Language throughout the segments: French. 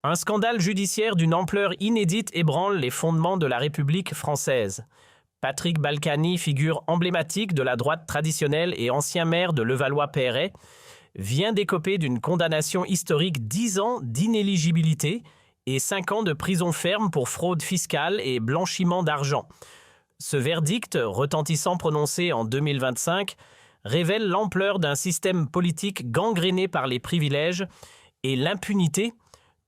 Un scandale judiciaire d'une ampleur inédite ébranle les fondements de la République française. Patrick Balkany, figure emblématique de la droite traditionnelle et ancien maire de Levallois-Perret, vient d'écoper d'une condamnation historique 10 ans d'inéligibilité et 5 ans de prison ferme pour fraude fiscale et blanchiment d'argent. Ce verdict, retentissant prononcé en 2025, révèle l'ampleur d'un système politique gangréné par les privilèges et l'impunité,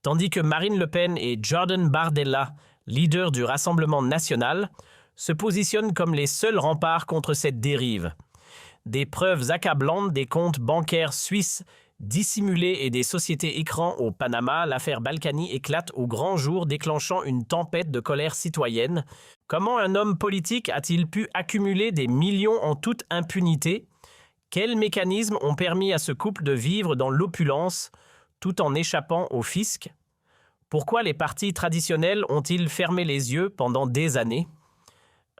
tandis que Marine Le Pen et Jordan Bardella, leaders du Rassemblement national, se positionnent comme les seuls remparts contre cette dérive. Des preuves accablantes des comptes bancaires suisses dissimulés et des sociétés écrans au Panama, l'affaire Balkany éclate au grand jour, déclenchant une tempête de colère citoyenne. Comment un homme politique a-t-il pu accumuler des millions en toute impunité? Quels mécanismes ont permis à ce couple de vivre dans l'opulence tout en échappant au fisc? Pourquoi les partis traditionnels ont-ils fermé les yeux pendant des années?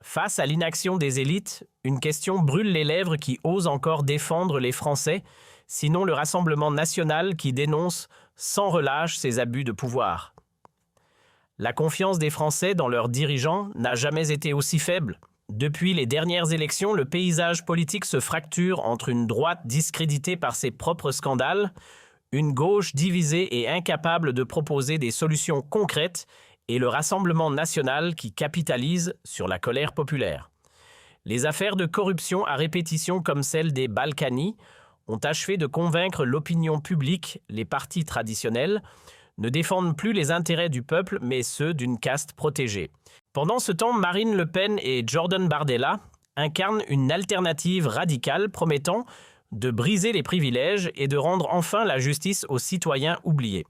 Face à l'inaction des élites, une question brûle les lèvres qui ose encore défendre les Français, sinon le Rassemblement national qui dénonce sans relâche ces abus de pouvoir. La confiance des Français dans leurs dirigeants n'a jamais été aussi faible. Depuis les dernières élections, le paysage politique se fracture entre une droite discréditée par ses propres scandales, une gauche divisée et incapable de proposer des solutions concrètes, et le Rassemblement national qui capitalise sur la colère populaire. Les affaires de corruption à répétition comme celle des Balkany ont achevé de convaincre l'opinion publique, les partis traditionnels ne défendent plus les intérêts du peuple mais ceux d'une caste protégée. Pendant ce temps, Marine Le Pen et Jordan Bardella incarnent une alternative radicale promettant de briser les privilèges et de rendre enfin la justice aux citoyens oubliés.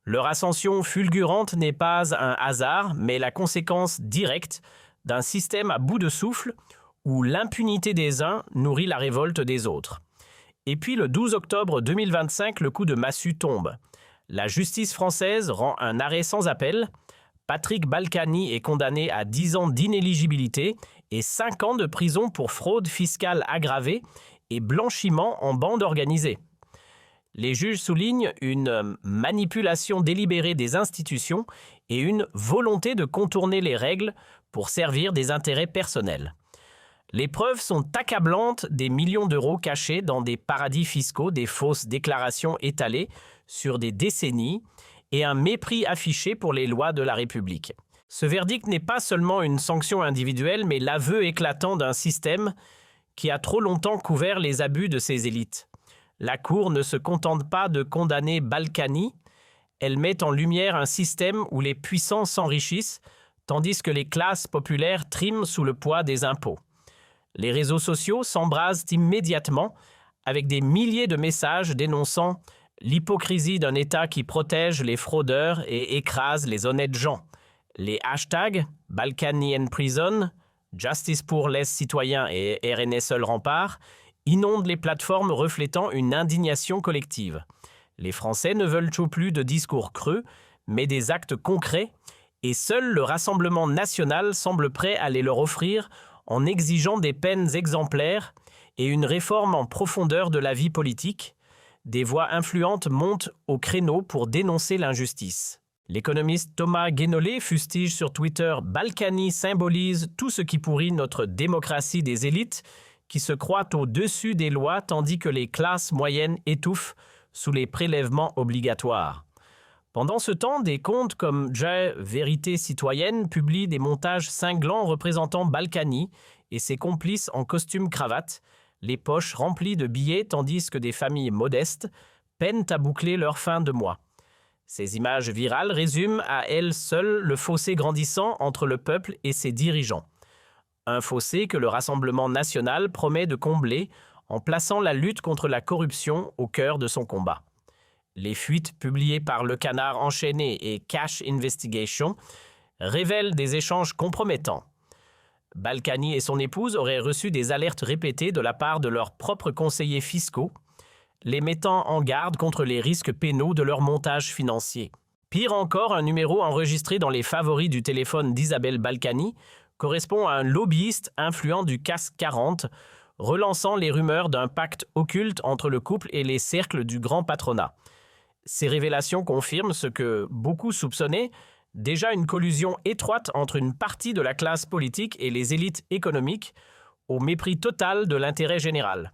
Leur ascension fulgurante n'est pas un hasard, mais la conséquence directe d'un système à bout de souffle où l'impunité des uns nourrit la révolte des autres. Et puis le 12 octobre 2025, le coup de massue tombe. La justice française rend un arrêt sans appel. Patrick Balkany est condamné à 10 ans d'inéligibilité et 5 ans de prison pour fraude fiscale aggravée et blanchiment en bande organisée. Les juges soulignent une manipulation délibérée des institutions et une volonté de contourner les règles pour servir des intérêts personnels. Les preuves sont accablantes des millions d'euros cachés dans des paradis fiscaux, des fausses déclarations étalées sur des décennies et un mépris affiché pour les lois de la République. Ce verdict n'est pas seulement une sanction individuelle, mais l'aveu éclatant d'un système qui a trop longtemps couvert les abus de ses élites. La Cour ne se contente pas de condamner Balkany, elle met en lumière un système où les puissants s'enrichissent, tandis que les classes populaires triment sous le poids des impôts. Les réseaux sociaux s'embrasent immédiatement avec des milliers de messages dénonçant l'hypocrisie d'un État qui protège les fraudeurs et écrase les honnêtes gens. Les hashtags Balkany in prison, Justice pour les citoyens et RN seul rempart inondent les plateformes reflétant une indignation collective. Les Français ne veulent plus de discours creux, mais des actes concrets, et seul le Rassemblement national semble prêt à les leur offrir en exigeant des peines exemplaires et une réforme en profondeur de la vie politique. Des voix influentes montent au créneau pour dénoncer l'injustice. L'économiste Thomas Guénolé fustige sur Twitter « Balkany symbolise tout ce qui pourrit notre démocratie des élites » qui se croient au-dessus des lois tandis que les classes moyennes étouffent sous les prélèvements obligatoires. Pendant ce temps, des comptes comme Jai Vérité Citoyenne publient des montages cinglants représentant Balkany et ses complices en costume-cravate, les poches remplies de billets tandis que des familles modestes peinent à boucler leur fin de mois. Ces images virales résument à elles seules le fossé grandissant entre le peuple et ses dirigeants. Un fossé que le Rassemblement national promet de combler en plaçant la lutte contre la corruption au cœur de son combat. Les fuites publiées par Le Canard enchaîné et Cash Investigation révèlent des échanges compromettants. Balkany et son épouse auraient reçu des alertes répétées de la part de leurs propres conseillers fiscaux, les mettant en garde contre les risques pénaux de leur montage financier. Pire encore, un numéro enregistré dans les favoris du téléphone d'Isabelle Balkany correspond à un lobbyiste influent du CAC 40, relançant les rumeurs d'un pacte occulte entre le couple et les cercles du grand patronat. Ces révélations confirment ce que beaucoup soupçonnaient, déjà une collusion étroite entre une partie de la classe politique et les élites économiques, au mépris total de l'intérêt général.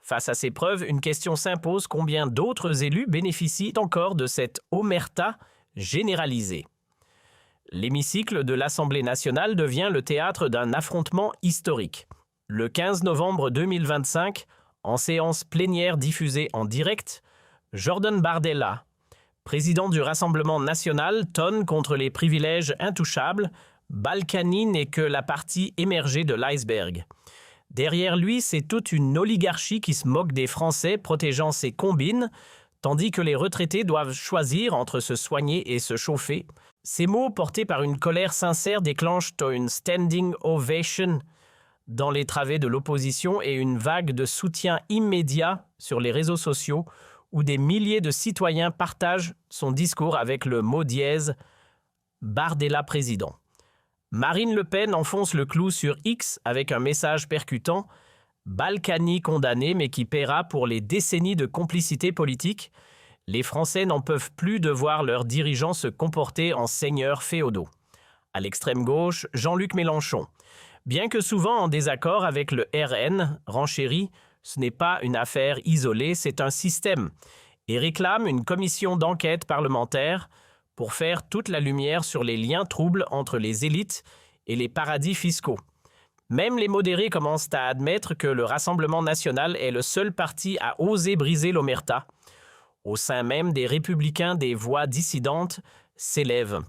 Face à ces preuves, une question s'impose: combien d'autres élus bénéficient encore de cette omerta généralisée? L'hémicycle de l'Assemblée nationale devient le théâtre d'un affrontement historique. Le 15 novembre 2025, en séance plénière diffusée en direct, Jordan Bardella, président du Rassemblement national, tonne contre les privilèges intouchables. Balkany n'est que la partie émergée de l'iceberg. Derrière lui, c'est toute une oligarchie qui se moque des Français, protégeant ses combines, tandis que les retraités doivent choisir entre se soigner et se chauffer. Ces mots, portés par une colère sincère, déclenchent une standing ovation dans les travées de l'opposition et une vague de soutien immédiat sur les réseaux sociaux, où des milliers de citoyens partagent son discours avec le mot dièse « Bardella président ». Marine Le Pen enfonce le clou sur X avec un message percutant « Balkany condamné mais qui paiera pour les décennies de complicité politique ». Les Français n'en peuvent plus de voir leurs dirigeants se comporter en seigneurs féodaux. À l'extrême gauche, Jean-Luc Mélenchon. Bien que souvent en désaccord avec le RN, renchérit: ce n'est pas une affaire isolée, c'est un système, et réclame une commission d'enquête parlementaire pour faire toute la lumière sur les liens troubles entre les élites et les paradis fiscaux. Même les modérés commencent à admettre que le Rassemblement national est le seul parti à oser briser l'omerta. Au sein même des Républicains, des voix dissidentes s'élèvent.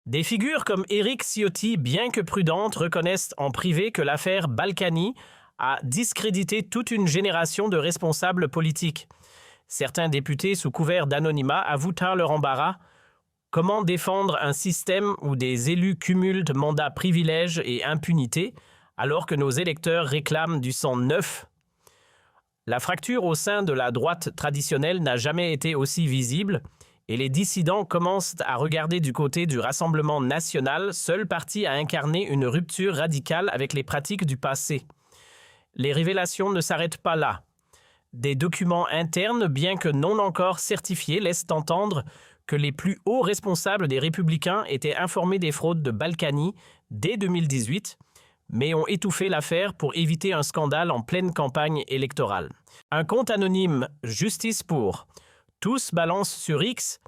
Des figures comme Éric Ciotti, bien que prudentes, reconnaissent en privé que l'affaire Balkany a discrédité toute une génération de responsables politiques. Certains députés, sous couvert d'anonymat, avouent leur embarras. Comment défendre un système où des élus cumulent mandats, privilèges et impunité, alors que nos électeurs réclament du sang neuf? La fracture au sein de la droite traditionnelle n'a jamais été aussi visible, et les dissidents commencent à regarder du côté du Rassemblement national, seul parti à incarner une rupture radicale avec les pratiques du passé. Les révélations ne s'arrêtent pas là. Des documents internes, bien que non encore certifiés, laissent entendre que les plus hauts responsables des Républicains étaient informés des fraudes de Balkany dès 2018, mais ont étouffé l'affaire pour éviter un scandale en pleine campagne électorale. Un compte anonyme « Justice pour » tous balancent sur X.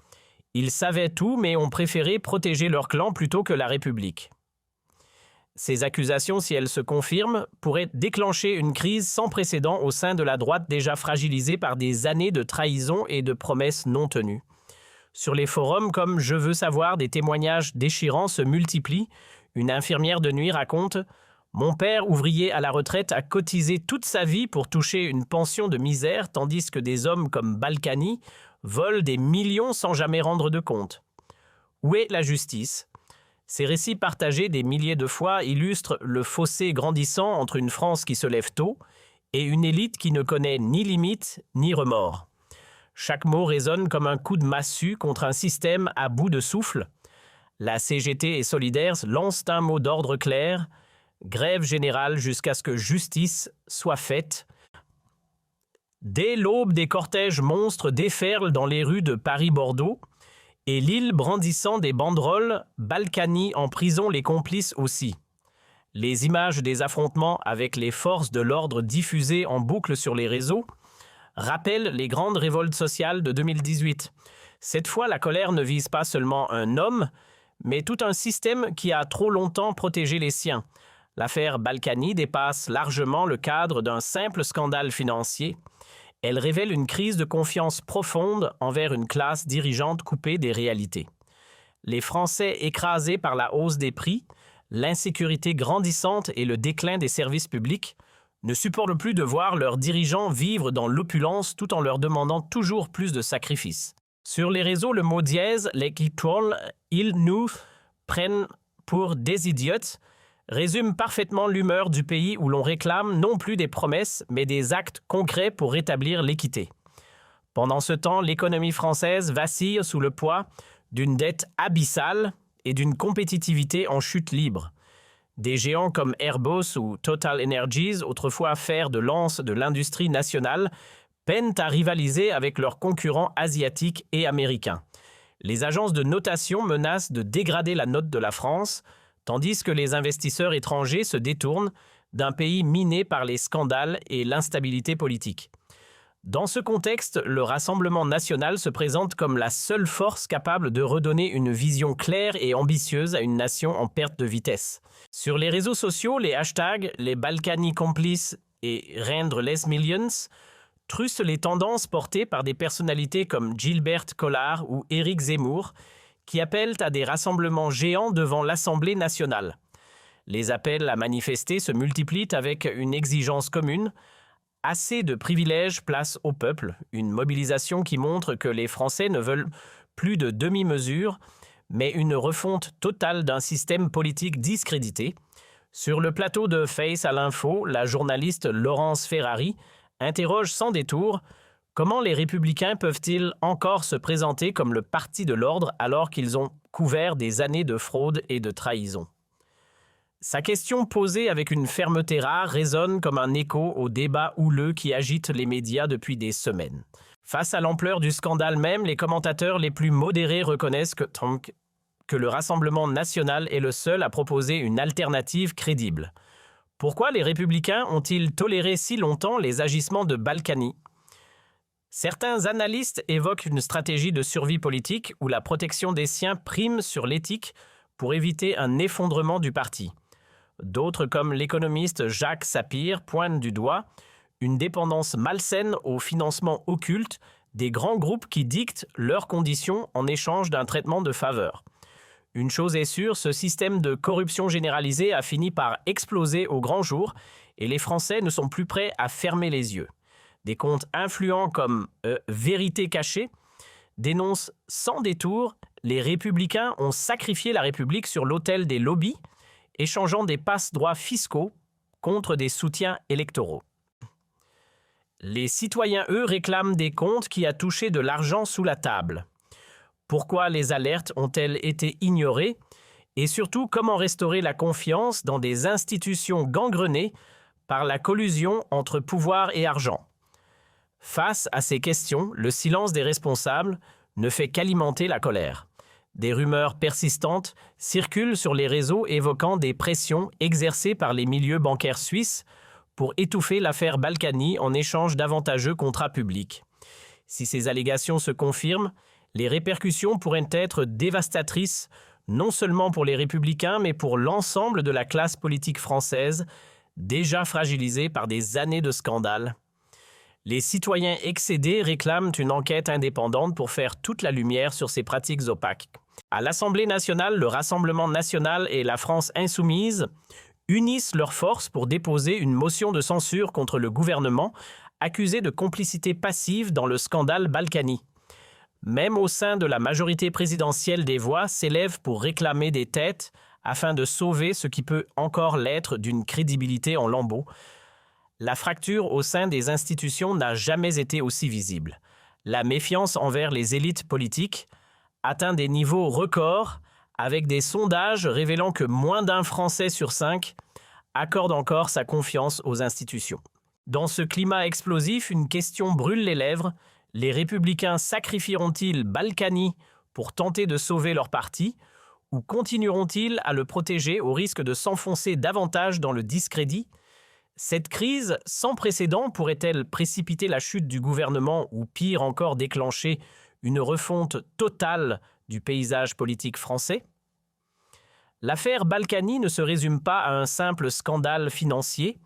Ils savaient tout, mais ont préféré protéger leur clan plutôt que la République. Ces accusations, si elles se confirment, pourraient déclencher une crise sans précédent au sein de la droite déjà fragilisée par des années de trahison et de promesses non tenues. Sur les forums comme « Je veux savoir », des témoignages déchirants se multiplient. Une infirmière de nuit raconte: « Mon père, ouvrier à la retraite, a cotisé toute sa vie pour toucher une pension de misère, tandis que des hommes comme Balkany volent des millions sans jamais rendre de compte. » Où est la justice? Ces récits partagés des milliers de fois illustrent le fossé grandissant entre une France qui se lève tôt et une élite qui ne connaît ni limite ni remords. Chaque mot résonne comme un coup de massue contre un système à bout de souffle. La CGT et Solidaires lancent un mot d'ordre clair: grève générale jusqu'à ce que justice soit faite. Dès l'aube, des cortèges monstres déferlent dans les rues de Paris-Bordeaux, et Lille brandissant des banderoles, Balkany en prison, les complices aussi. Les images des affrontements avec les forces de l'ordre diffusées en boucle sur les réseaux rappellent les grandes révoltes sociales de 2018. Cette fois, la colère ne vise pas seulement un homme, mais tout un système qui a trop longtemps protégé les siens. L'affaire Balkany dépasse largement le cadre d'un simple scandale financier. Elle révèle une crise de confiance profonde envers une classe dirigeante coupée des réalités. Les Français écrasés par la hausse des prix, l'insécurité grandissante et le déclin des services publics ne supportent plus de voir leurs dirigeants vivre dans l'opulence tout en leur demandant toujours plus de sacrifices. Sur les réseaux, le mot dièse, l'équitrol, ils nous prennent pour des idiots, résume parfaitement l'humeur du pays où l'on réclame non plus des promesses, mais des actes concrets pour rétablir l'équité. Pendant ce temps, l'économie française vacille sous le poids d'une dette abyssale et d'une compétitivité en chute libre. Des géants comme Airbus ou Total Energies, autrefois fers de lance de l'industrie nationale, peinent à rivaliser avec leurs concurrents asiatiques et américains. Les agences de notation menacent de dégrader la note de la France, tandis que les investisseurs étrangers se détournent d'un pays miné par les scandales et l'instabilité politique. Dans ce contexte, le Rassemblement national se présente comme la seule force capable de redonner une vision claire et ambitieuse à une nation en perte de vitesse. Sur les réseaux sociaux, les hashtags « les Balkany complices » et « rendre les millions » trussent les tendances portées par des personnalités comme Gilbert Collard ou Éric Zemmour, qui appellent à des rassemblements géants devant l'Assemblée nationale. Les appels à manifester se multiplient avec une exigence commune: assez de privilèges place au peuple, une mobilisation qui montre que les Français ne veulent plus de demi-mesures, mais une refonte totale d'un système politique discrédité. Sur le plateau de Face à l'info, la journaliste Laurence Ferrari interroge sans détour: comment les Républicains peuvent-ils encore se présenter comme le parti de l'ordre alors qu'ils ont couvert des années de fraude et de trahison? Sa question posée avec une fermeté rare résonne comme un écho au débat houleux qui agite les médias depuis des semaines. Face à l'ampleur du scandale même, les commentateurs les plus modérés reconnaissent que le Rassemblement national est le seul à proposer une alternative crédible. Pourquoi les Républicains ont-ils toléré si longtemps les agissements de Balkany? Certains analystes évoquent une stratégie de survie politique où la protection des siens prime sur l'éthique pour éviter un effondrement du parti. D'autres, comme l'économiste Jacques Sapir, pointent du doigt une dépendance malsaine au financement occulte des grands groupes qui dictent leurs conditions en échange d'un traitement de faveur. Une chose est sûre, ce système de corruption généralisée a fini par exploser au grand jour et les Français ne sont plus prêts à fermer les yeux. Des comptes influents comme Vérité cachée dénoncent sans détour: les Républicains ont sacrifié la République sur l'autel des lobbies, échangeant des passe-droits fiscaux contre des soutiens électoraux. Les citoyens, eux, réclament des comptes qui a touché de l'argent sous la table. Pourquoi les alertes ont-elles été ignorées? Et surtout, comment restaurer la confiance dans des institutions gangrenées par la collusion entre pouvoir et argent? Face à ces questions, le silence des responsables ne fait qu'alimenter la colère. Des rumeurs persistantes circulent sur les réseaux évoquant des pressions exercées par les milieux bancaires suisses pour étouffer l'affaire Balkany en échange d'avantageux contrats publics. Si ces allégations se confirment, les répercussions pourraient être dévastatrices non seulement pour les Républicains, mais pour l'ensemble de la classe politique française, déjà fragilisée par des années de scandales. Les citoyens excédés réclament une enquête indépendante pour faire toute la lumière sur ces pratiques opaques. À l'Assemblée nationale, le Rassemblement national et la France insoumise unissent leurs forces pour déposer une motion de censure contre le gouvernement, accusé de complicité passive dans le scandale Balkany. Même au sein de la majorité présidentielle, des voix s'élèvent pour réclamer des têtes afin de sauver ce qui peut encore l'être d'une crédibilité en lambeaux. La fracture au sein des institutions n'a jamais été aussi visible. La méfiance envers les élites politiques atteint des niveaux records, avec des sondages révélant que moins d'un Français sur 5 accorde encore sa confiance aux institutions. Dans ce climat explosif, une question brûle les lèvres: les Républicains sacrifieront-ils Balkany pour tenter de sauver leur parti, ou continueront-ils à le protéger au risque de s'enfoncer davantage dans le discrédit? Cette crise sans précédent pourrait-elle précipiter la chute du gouvernement ou pire encore déclencher une refonte totale du paysage politique français? L'affaire Balkany ne se résume pas à un simple scandale financier.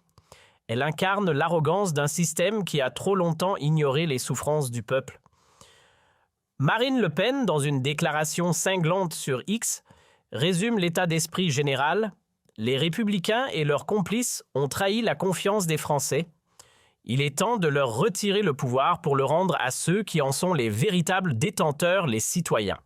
Elle incarne l'arrogance d'un système qui a trop longtemps ignoré les souffrances du peuple. Marine Le Pen, dans une déclaration cinglante sur X, résume l'état d'esprit général: les Républicains et leurs complices ont trahi la confiance des Français. Il est temps de leur retirer le pouvoir pour le rendre à ceux qui en sont les véritables détenteurs, les citoyens.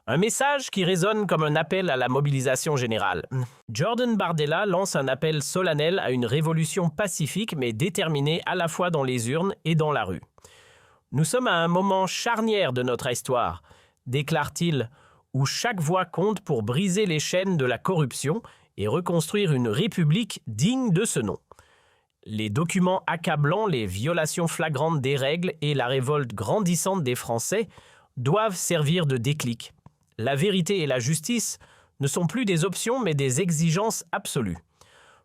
Un message qui résonne comme un appel à la mobilisation générale. Jordan Bardella lance un appel solennel à une révolution pacifique mais déterminée à la fois dans les urnes et dans la rue. Nous sommes à un moment charnière de notre histoire, déclare-t-il, où chaque voix compte pour briser les chaînes de la corruption et reconstruire une république digne de ce nom. Les documents accablants, les violations flagrantes des règles et la révolte grandissante des Français doivent servir de déclic. La vérité et la justice ne sont plus des options mais des exigences absolues.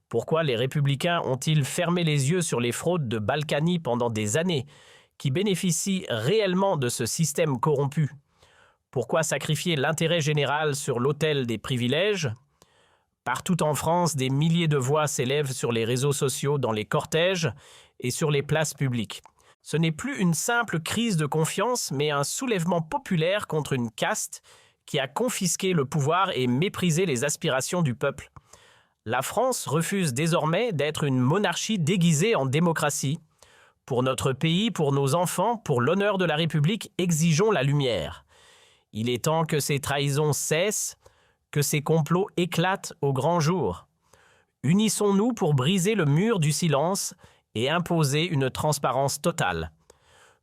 Pourquoi les républicains ont-ils fermé les yeux sur les fraudes de Balkany pendant des années, qui bénéficient réellement de ce système corrompu? Pourquoi sacrifier l'intérêt général sur l'autel des privilèges? Partout en France, des milliers de voix s'élèvent sur les réseaux sociaux, dans les cortèges et sur les places publiques. Ce n'est plus une simple crise de confiance, mais un soulèvement populaire contre une caste qui a confisqué le pouvoir et méprisé les aspirations du peuple. La France refuse désormais d'être une monarchie déguisée en démocratie. Pour notre pays, pour nos enfants, pour l'honneur de la République, exigeons la lumière. Il est temps que ces trahisons cessent, que ces complots éclatent au grand jour. Unissons-nous pour briser le mur du silence et imposer une transparence totale.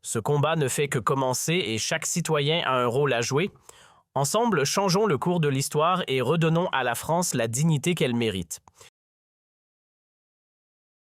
Ce combat ne fait que commencer et chaque citoyen a un rôle à jouer. Ensemble, changeons le cours de l'histoire et redonnons à la France la dignité qu'elle mérite.